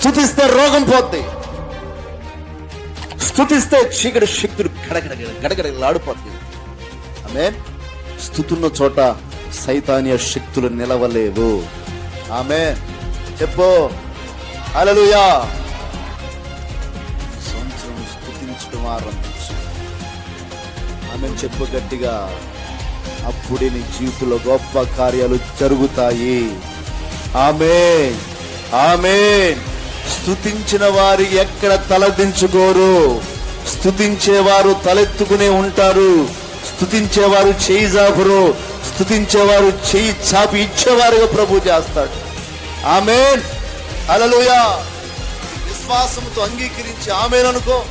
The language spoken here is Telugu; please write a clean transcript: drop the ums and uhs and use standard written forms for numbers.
స్తుతిస్తే రోగం పోద్ది, స్తుతిస్తే చీకటి శక్తులు గడగడలాడిపోతాయి. ఆమేన్. స్తుతున్న చోట సైతానీయ శక్తులు నిలవలేవు. ఆమేన్. చెప్పు హల్లెలూయా. సంవత్సరం స్తుతించడం ఆరంభించు. ఆమేన్. చెప్పు గట్టిగా. అప్పుడే నీ జీవితంలో గొప్ప కార్యాలు జరుగుతాయి. ఆమేన్, ఆమేన్. స్తుతించిన వారి ఎక్కడ తలదించుకోరు. స్తుతించేవారు తలెత్తుకునే ఉంటారు. స్తుతించేవారు చేయి చాపరు. స్తుతించేవారు చేయి చాపి ఇచ్చేవారుగా ప్రభు చేస్తాడు. ఆమేన్. హల్లెలూయా. విశ్వాసంతో అంగీకరించి ఆమేన్ అనుకో.